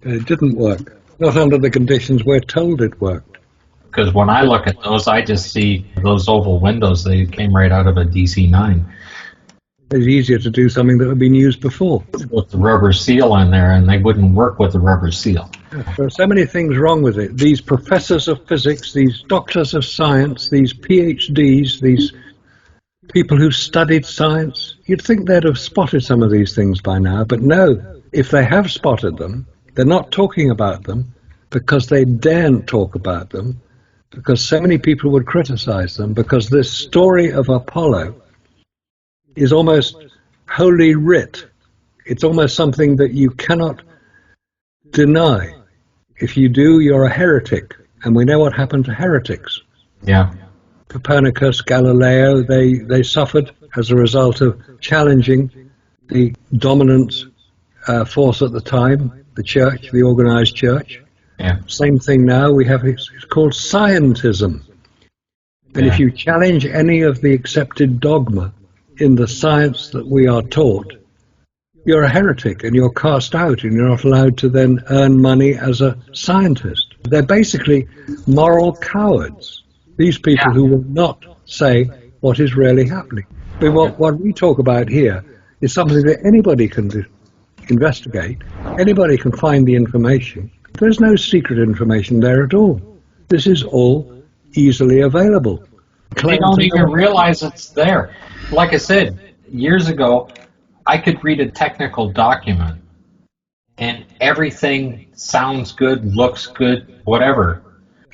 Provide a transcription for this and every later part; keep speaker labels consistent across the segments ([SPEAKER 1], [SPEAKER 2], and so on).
[SPEAKER 1] It didn't work. Not under the conditions we're told it worked.
[SPEAKER 2] Because when I look at those, I just see those oval windows. They came right out of a DC-9.
[SPEAKER 1] It's easier to do something that had been used before.
[SPEAKER 2] With the rubber seal in there, and they wouldn't work with the rubber seal.
[SPEAKER 1] There are so many things wrong with it. These professors of physics, these doctors of science, these PhDs, these people who studied science, you'd think they'd have spotted some of these things by now, but no. If they have spotted them, they're not talking about them because they daren't talk about them, because so many people would criticize them, because this story of Apollo is almost holy writ. It's almost something that you cannot deny. If you do, you're a heretic, and we know what happened to heretics.
[SPEAKER 2] Yeah.
[SPEAKER 1] Copernicus, Galileo, they suffered as a result of challenging the dominant force at the time, the church, the organized church.
[SPEAKER 2] Yeah.
[SPEAKER 1] Same thing now, we have, it's called scientism. And if you challenge any of the accepted dogma in the science that we are taught, you're a heretic and you're cast out and you're not allowed to then earn money as a scientist. They're basically moral cowards, these people who will not say what is really happening. But what we talk about here is something that anybody can investigate, anybody can find the information. There's no secret information there at all. This is all easily available.
[SPEAKER 2] They don't even realize it's there. Like I said, years ago, I could read a technical document and everything sounds good, looks good, whatever.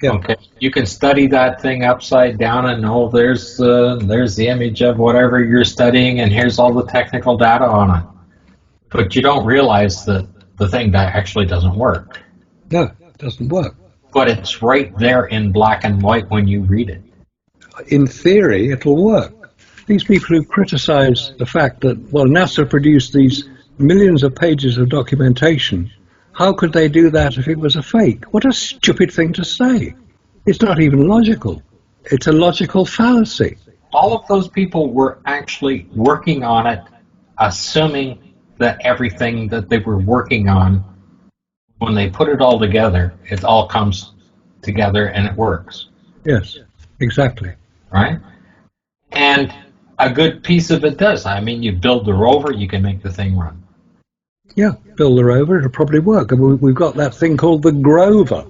[SPEAKER 2] Yeah. Okay, you can study that thing upside down and there's the image of whatever you're studying and here's all the technical data on it. But you don't realize that the thing that actually doesn't work.
[SPEAKER 1] No, it doesn't work.
[SPEAKER 2] But it's right there in black and white when you read it.
[SPEAKER 1] In theory, it'll work. These people who criticize the fact that, NASA produced these millions of pages of documentation, how could they do that if it was a fake? What a stupid thing to say. It's not even logical. It's a logical fallacy.
[SPEAKER 2] All of those people were actually working on it, assuming that everything that they were working on, when they put it all together, it all comes together and it works.
[SPEAKER 1] Yes, exactly.
[SPEAKER 2] Right? And a good piece of it does. I mean, you build the rover, you can make the thing run.
[SPEAKER 1] Yeah, build the rover, it'll probably work. And we've got that thing called the Grover.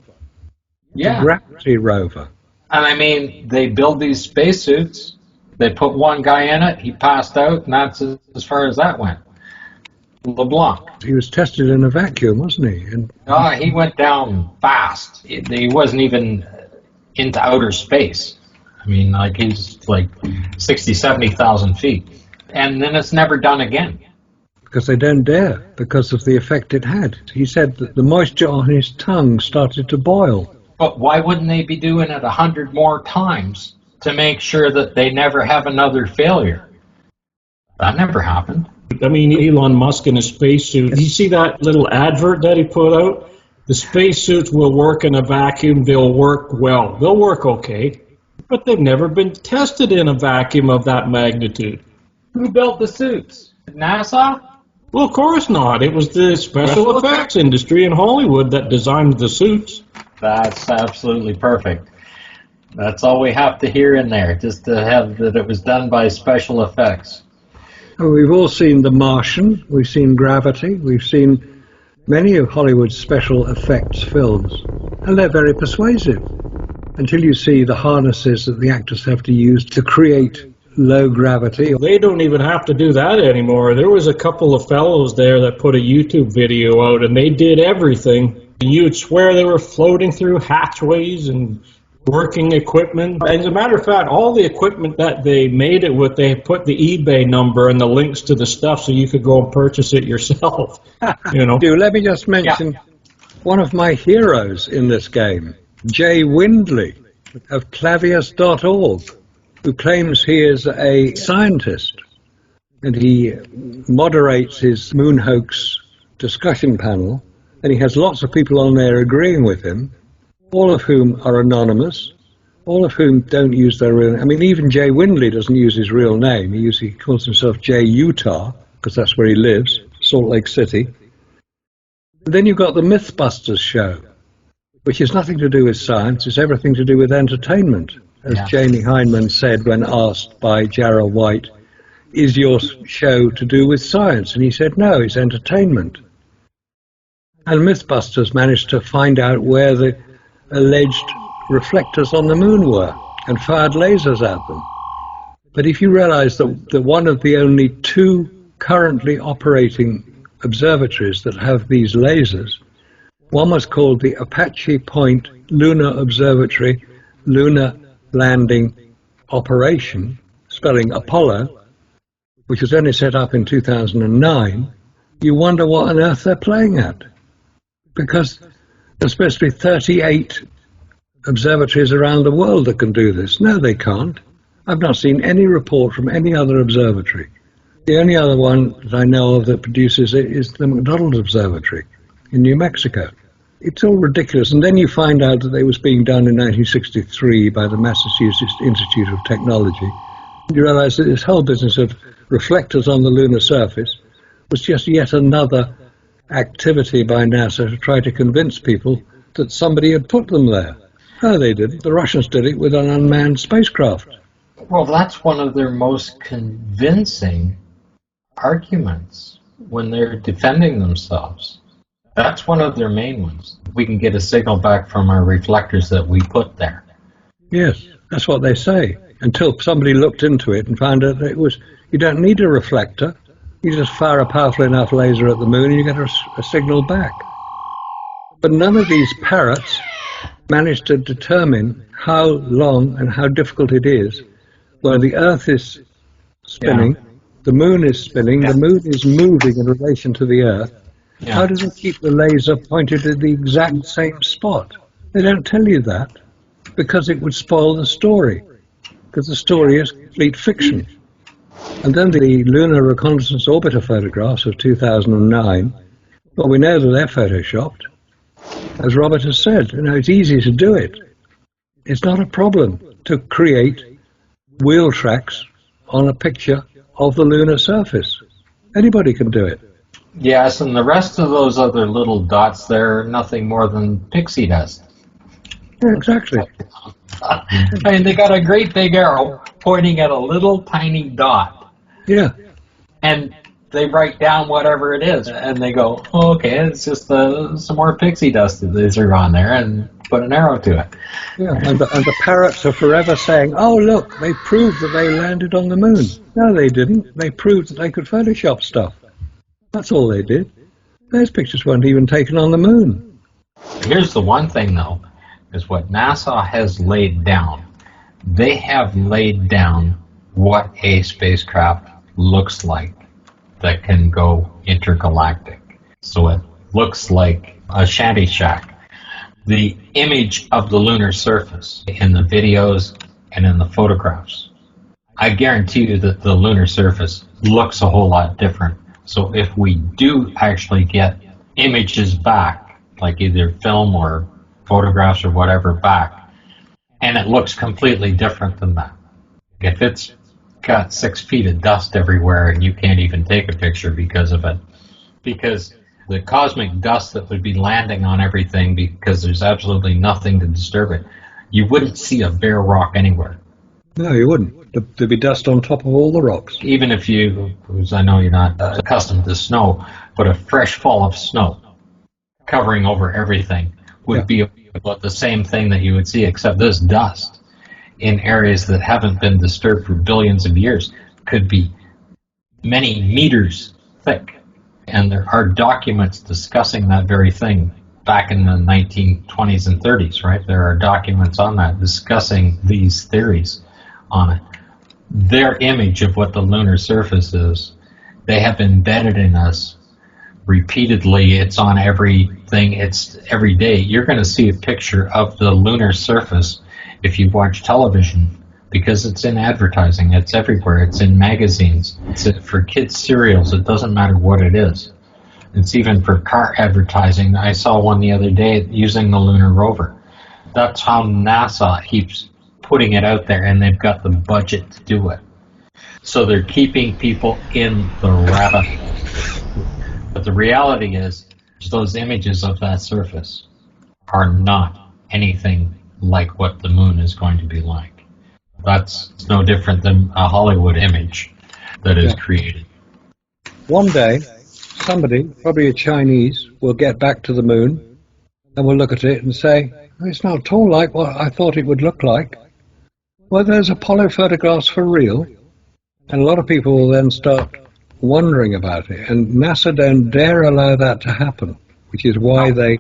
[SPEAKER 2] Yeah.
[SPEAKER 1] The gravity rover.
[SPEAKER 2] And I mean, they build these spacesuits, they put one guy in it, he passed out, and that's as far as that went. LeBlanc.
[SPEAKER 1] He was tested in a vacuum, wasn't he? And
[SPEAKER 2] he went down fast. He wasn't even into outer space. I mean, he's like 60, 70,000 feet. And then it's never done again.
[SPEAKER 1] Because they don't dare, because of the effect it had. He said that the moisture on his tongue started to boil.
[SPEAKER 2] But why wouldn't they be doing it 100 more times to make sure that they never have another failure? That never happened.
[SPEAKER 3] I mean, Elon Musk in his spacesuit, you see that little advert that he put out? The spacesuits will work in a vacuum, they'll work well. They'll work okay, but they've never been tested in a vacuum of that magnitude.
[SPEAKER 2] Who built the suits? NASA?
[SPEAKER 3] Well, of course not. It was the special effects industry in Hollywood that designed the suits.
[SPEAKER 2] That's absolutely perfect. That's all we have to hear in there, just to have that it was done by special effects.
[SPEAKER 1] We've all seen The Martian, we've seen Gravity, we've seen many of Hollywood's special effects films, and they're very persuasive, until you see the harnesses that the actors have to use to create low gravity.
[SPEAKER 3] They don't even have to do that anymore. There was a couple of fellows there that put a YouTube video out, and they did everything. You'd swear they were floating through hatchways and working equipment. As a matter of fact, all the equipment that they made it with, they put the eBay number and the links to the stuff so you could go and purchase it yourself.
[SPEAKER 1] Let me just mention one of my heroes in this game, Jay Windley of clavius.org, who claims he is a scientist, and he moderates his moon hoax discussion panel, and he has lots of people on there agreeing with him, all of whom are anonymous, all of whom don't use their real name. I mean, even Jay Windley doesn't use his real name. He calls himself Jay Utah, because that's where he lives, Salt Lake City. Then you've got the Mythbusters show, which has nothing to do with science, it's everything to do with entertainment. As Jamie Hyneman said when asked by Jarrah White, is your show to do with science? And he said, no, it's entertainment. And Mythbusters managed to find out where the alleged reflectors on the moon were and fired lasers at them. But if you realize that one of the only two currently operating observatories that have these lasers, one was called the Apache Point Lunar Observatory Lunar Landing Operation, spelling Apollo, which was only set up in 2009, you wonder what on earth they're playing at. Because there's supposed to be 38 observatories around the world that can do this. No, they can't. I've not seen any report from any other observatory. The only other one that I know of that produces it is the McDonald Observatory in New Mexico. It's all ridiculous. And then you find out that it was being done in 1963 by the Massachusetts Institute of Technology. You realize that this whole business of reflectors on the lunar surface was just yet another activity by NASA to try to convince people that somebody had put them there. No, they didn't. The Russians did it with an unmanned spacecraft.
[SPEAKER 2] Well, that's one of their most convincing arguments when they're defending themselves. That's one of their main ones. We can get a signal back from our reflectors that we put there.
[SPEAKER 1] Yes, that's what they say. Until somebody looked into it and found out that it was, you don't need a reflector. You just fire a powerful enough laser at the moon and you get a signal back. But none of these parrots managed to determine how long and how difficult it is where the Earth is spinning, the moon is spinning, the moon is moving in relation to the Earth. How do they keep the laser pointed at the exact same spot? They don't tell you that because it would spoil the story, because the story is complete fiction. And then the Lunar Reconnaissance Orbiter photographs of 2009, well, we know that they're photoshopped. As Robert has said, it's easy to do it. It's not a problem to create wheel tracks on a picture of the lunar surface. Anybody can do it.
[SPEAKER 2] Yes, and the rest of those other little dots there are nothing more than pixie dust.
[SPEAKER 1] Yeah, exactly.
[SPEAKER 2] I mean, they got a great big arrow pointing at a little tiny dot.
[SPEAKER 1] Yeah.
[SPEAKER 2] And they write down whatever it is, and they go, oh, okay, it's just some more pixie dust that they threw on there, and put an arrow to it.
[SPEAKER 1] Yeah, and the parrots are forever saying, oh, look, they proved that they landed on the moon. No, they didn't. They proved that they could Photoshop stuff. That's all they did. Those pictures weren't even taken on the moon.
[SPEAKER 2] Here's the one thing, though, is what NASA has laid down. They have laid down what a spacecraft looks like that can go intergalactic. So it looks like a shanty shack. The image of the lunar surface in the videos and in the photographs, I guarantee you that the lunar surface looks a whole lot different. So if we do actually get images back, like either film or photographs or whatever back, and it looks completely different than that, if it's got 6 feet of dust everywhere and you can't even take a picture because of it, because the cosmic dust that would be landing on everything because there's absolutely nothing to disturb it, you wouldn't see a bare rock anywhere.
[SPEAKER 1] No, you wouldn't. There'd be dust on top of all the rocks.
[SPEAKER 2] Even if you, because I know you're not accustomed to snow, but a fresh fall of snow covering over everything would be about the same thing that you would see, except this dust in areas that haven't been disturbed for billions of years could be many meters thick. And there are documents discussing that very thing back in the 1920s and 30s, right? There are documents on that discussing these theories on it. Their image of what the lunar surface is, they have embedded in us repeatedly. It's on everything. It's every day. You're going to see a picture of the lunar surface if you watch television, because it's in advertising. It's everywhere. It's in magazines. It's for kids' cereals. It doesn't matter what it is. It's even for car advertising. I saw one the other day using the lunar rover. That's how NASA keeps putting it out there, and they've got the budget to do it. So they're keeping people in the rabbit hole. But the reality is, Those images of that surface are not anything like what the moon is going to be like. That's no different than a Hollywood image that is created.
[SPEAKER 1] One day, somebody, probably a Chinese, will get back to the moon and will look at it and say, it's not at all like what I thought it would look like. Well, those Apollo photographs for real. And a lot of people will then start wondering about it. And NASA don't dare allow that to happen, which is why they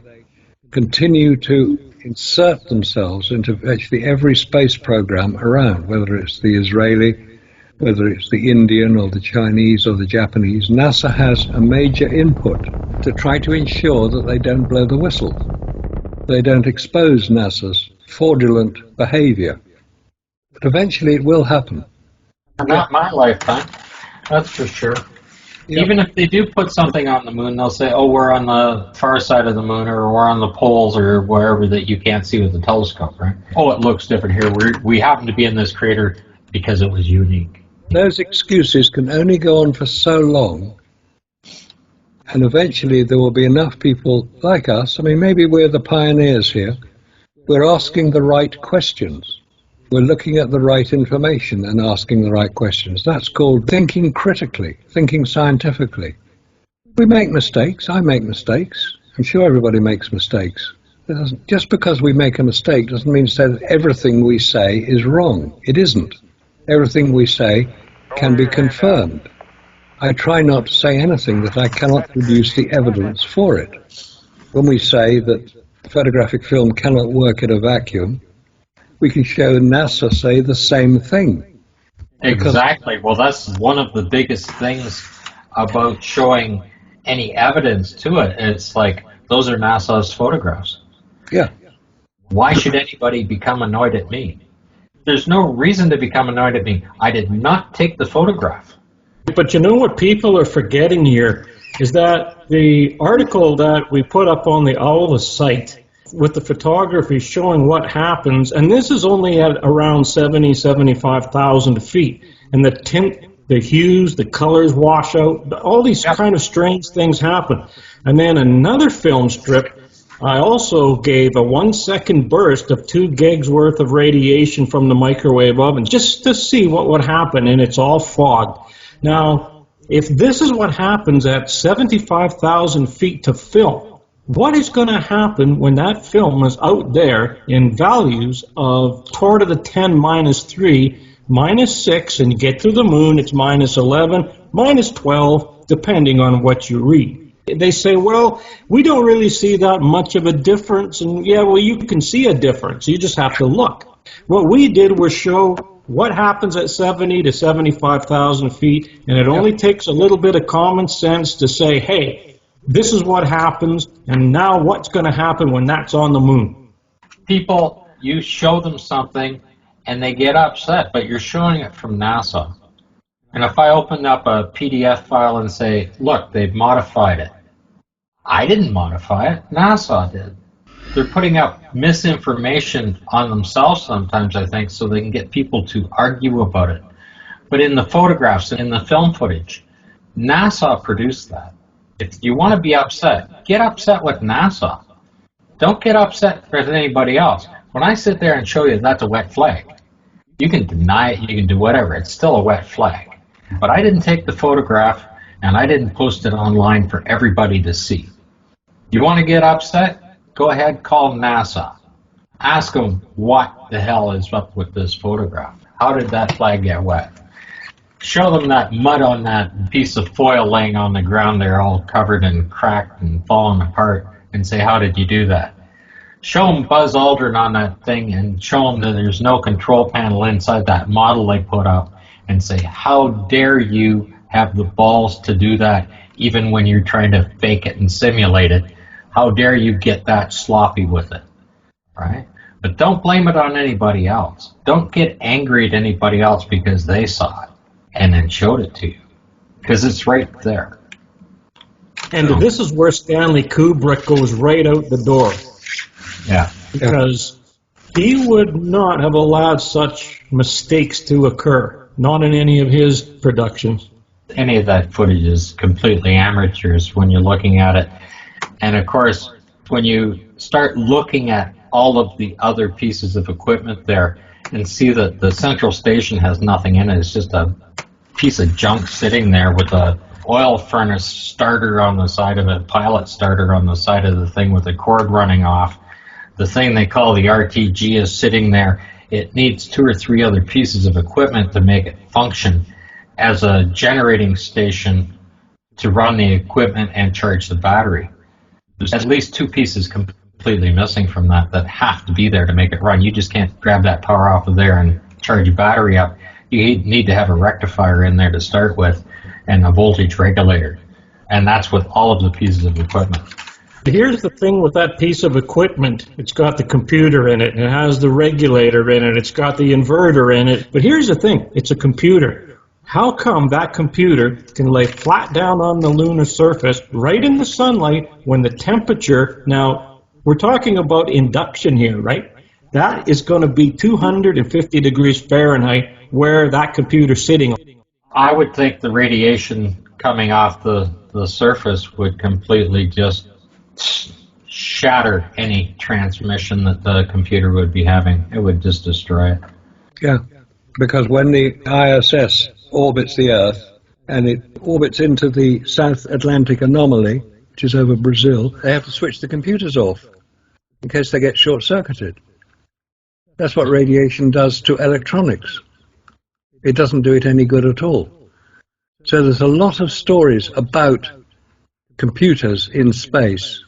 [SPEAKER 1] continue to insert themselves into actually every space program around, whether it's the Israeli, whether it's the Indian or the Chinese or the Japanese. NASA has a major input to try to ensure that they don't blow the whistle. They don't expose NASA's fraudulent behavior. But eventually it will happen.
[SPEAKER 2] Not my lifetime, that's for sure. Yep. Even if they do put something on the moon, they'll say, oh, we're on the far side of the moon, or we're on the poles, or wherever that you can't see with the telescope, right? Oh, it looks different here. We happen to be in this crater because it was unique.
[SPEAKER 1] Those excuses can only go on for so long, and eventually there will be enough people like us. I mean, maybe we're the pioneers here. We're asking the right questions. We're looking at the right information and asking the right questions. That's called thinking critically, thinking scientifically. We make mistakes. I make mistakes. I'm sure everybody makes mistakes. Just because we make a mistake doesn't mean to say that everything we say is wrong. It isn't. Everything we say can be confirmed. I try not to say anything that I cannot produce the evidence for it. When we say that photographic film cannot work in a vacuum, we can show NASA say the same thing.
[SPEAKER 2] Exactly. Well, that's one of the biggest things about showing any evidence to it. It's like, those are NASA's photographs.
[SPEAKER 1] Yeah.
[SPEAKER 2] Why should anybody become annoyed at me? There's no reason to become annoyed at me. I did not take the photograph.
[SPEAKER 3] But you know what people are forgetting here is that the article that we put up on the OWLA site with the photography showing what happens, and this is only at around 75,000 feet, and the tint, the hues, the colors wash out, all these kind of strange things happen. And then another film strip, I also gave a 1 second burst of 2 gigs worth of radiation from the microwave oven just to see what would happen, and it's all fogged. Now, if this is what happens at 75,000 feet to film, what is going to happen when that film is out there in values of 10 to the 10 minus 3, minus 6, and you get to the moon, it's minus 11, minus 12, depending on what you read. They say, well, we don't really see that much of a difference, and yeah, well, you can see a difference. You just have to look. What we did was show what happens at 70 to 75,000 feet, and it only takes a little bit of common sense to say, hey, this is what happens, and now what's going to happen when that's on the moon?
[SPEAKER 2] People, you show them something, and they get upset, but you're showing it from NASA. And if I open up a PDF file and say, look, they've modified it. I didn't modify it, NASA did. They're putting out misinformation on themselves sometimes, I think, so they can get people to argue about it. But in the photographs and in the film footage, NASA produced that. If you want to be upset, get upset with NASA. Don't get upset with anybody else. When I sit there and show you that's a wet flag, you can deny it, you can do whatever. It's still a wet flag. But I didn't take the photograph, and I didn't post it online for everybody to see. You want to get upset? Go ahead, call NASA. Ask them what the hell is up with this photograph. How did that flag get wet? Show them that mud on that piece of foil laying on the ground there, all covered and cracked and falling apart, and say, how did you do that? Show them Buzz Aldrin on that thing and show them that there's no control panel inside that model they put up, and say, how dare you have the balls to do that even when you're trying to fake it and simulate it? How dare you get that sloppy with it, right? But don't blame it on anybody else. Don't get angry at anybody else because they saw it and then showed it to you, because it's right there.
[SPEAKER 3] And this is where Stanley Kubrick goes right out the door.
[SPEAKER 2] Yeah.
[SPEAKER 3] Because he would not have allowed such mistakes to occur, not in any of his productions.
[SPEAKER 2] Any of that footage is completely amateurish when you're looking at it. And of course, when you start looking at all of the other pieces of equipment there and see that the central station has nothing in it, it's just a piece of junk sitting there with a oil furnace starter on the side of it, pilot starter on the side of the thing with a cord running off. The thing they call the RTG is sitting there. It needs 2 or 3 other pieces of equipment to make it function as a generating station to run the equipment and charge the battery. There's at least 2 pieces completely missing from that have to be there to make it run. You just can't grab that power off of there and charge a battery up. You need to have a rectifier in there to start with and a voltage regulator. And that's with all of the pieces of equipment.
[SPEAKER 3] Here's the thing with that piece of equipment. It's got the computer in it, it has the regulator in it, it's got the inverter in it. But here's the thing, it's a computer. How come that computer can lay flat down on the lunar surface, right in the sunlight, when the temperature, now we're talking about induction here, right? That is going to be 250 degrees Fahrenheit where that computer's sitting.
[SPEAKER 2] I would think the radiation coming off the surface would completely just shatter any transmission that the computer would be having. It would just destroy it.
[SPEAKER 1] Yeah, because when the ISS orbits the Earth and it orbits into the South Atlantic anomaly, which is over Brazil, they have to switch the computers off in case they get short-circuited. That's what radiation does to electronics. It doesn't do it any good at all. So there's a lot of stories about computers in space.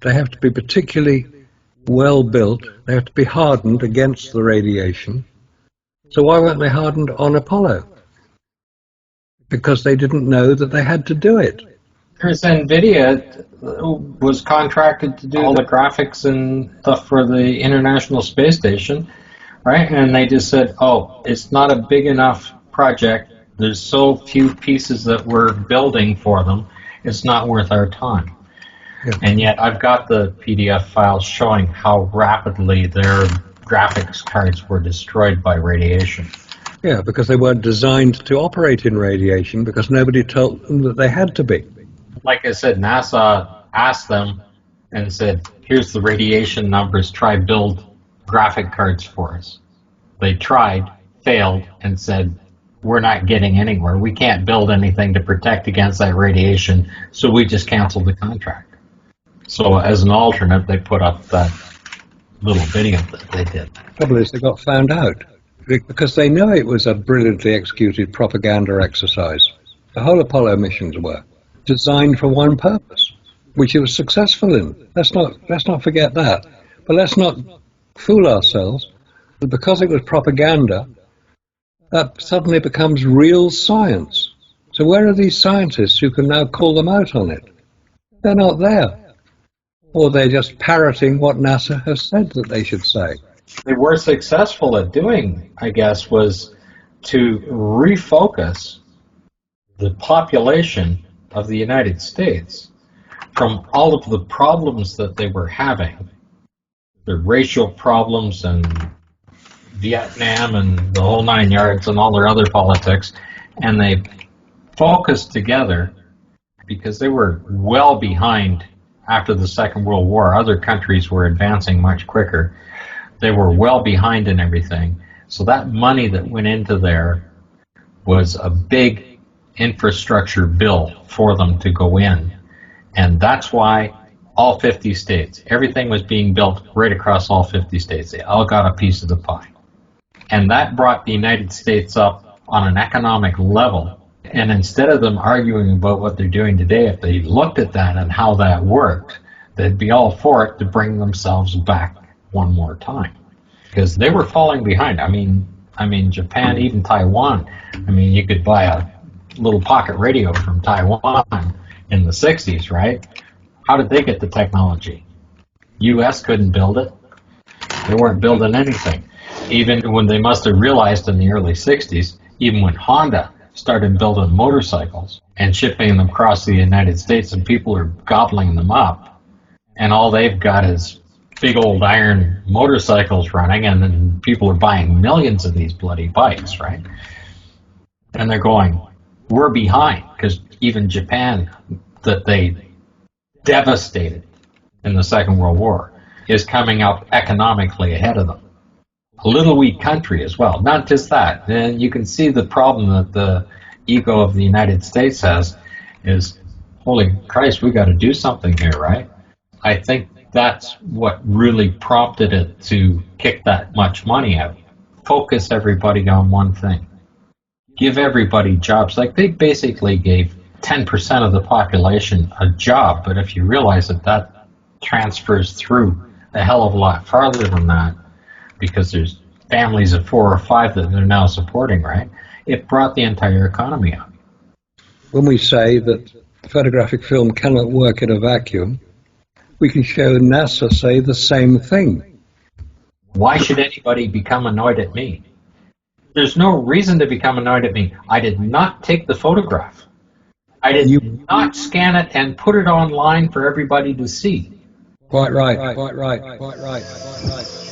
[SPEAKER 1] They have to be particularly well built. They have to be hardened against the radiation. So why weren't they hardened on Apollo? Because they didn't know that they had to do it.
[SPEAKER 2] Because NVIDIA was contracted to do all the graphics and stuff for the International Space Station, right? And they just said, oh, it's not a big enough project. There's so few pieces that we're building for them, it's not worth our time. Yeah. And yet I've got the PDF files showing how rapidly their graphics cards were destroyed by radiation.
[SPEAKER 1] Yeah, because they weren't designed to operate in radiation because nobody told them that they had to be.
[SPEAKER 2] Like I said, NASA asked them and said, here's the radiation numbers, try build graphic cards for us. They tried, failed, and said, we're not getting anywhere. We can't build anything to protect against that radiation, so we just canceled the contract. So as an alternate, they put up that little video that they did.
[SPEAKER 1] The trouble is they got found out because they know it was a brilliantly executed propaganda exercise. The whole Apollo missions were designed for one purpose, which it was successful in. Let's not forget that. But let's not fool ourselves that because it was propaganda, that suddenly becomes real science. So where are these scientists who can now call them out on it? They're not there. Or they're just parroting what NASA has said that they should say.
[SPEAKER 2] They were successful at doing, I guess, was to refocus the population of the United States from all of the problems that they were having, the racial problems and Vietnam and the whole 9 yards and all their other politics, and they focused together because they were well behind after the Second World War. Other countries were advancing much quicker. They were well behind in everything. So that money that went into there was a big infrastructure bill for them to go in. And that's why all 50 states, everything was being built right across all 50 states. They all got a piece of the pie. And that brought the United States up on an economic level. And instead of them arguing about what they're doing today, if they looked at that and how that worked, they'd be all for it to bring themselves back one more time. Because they were falling behind. I mean, Japan, even Taiwan. I mean, you could buy a little pocket radio from Taiwan in the 60s, right? How did they get the technology? U.S. couldn't build it. They weren't building anything. Even when they must have realized in the early 60s, even when Honda started building motorcycles and shipping them across the United States, and people are gobbling them up, and all they've got is big old iron motorcycles running, and then people are buying millions of these bloody bikes, right? And they're going, we're behind, because even Japan, that they devastated in the Second World War, is coming up economically ahead of them. A little weak country as well. Not just that. And you can see the problem that the ego of the United States has is, holy Christ, we got to do something here, right? I think that's what really prompted it to kick that much money out. Focus everybody on one thing. Give everybody jobs. Like, they basically gave 10% of the population a job, but if you realize that that transfers through a hell of a lot farther than that, because there's families of 4 or 5 that they're now supporting, right? It brought the entire economy up.
[SPEAKER 1] When we say that photographic film cannot work in a vacuum, we can show NASA say the same thing.
[SPEAKER 2] Why should anybody become annoyed at me? There's no reason to become annoyed at me. I did not take the photograph. I did not scan it and put it online for everybody to see.
[SPEAKER 1] Quite right, quite right, quite right, quite right.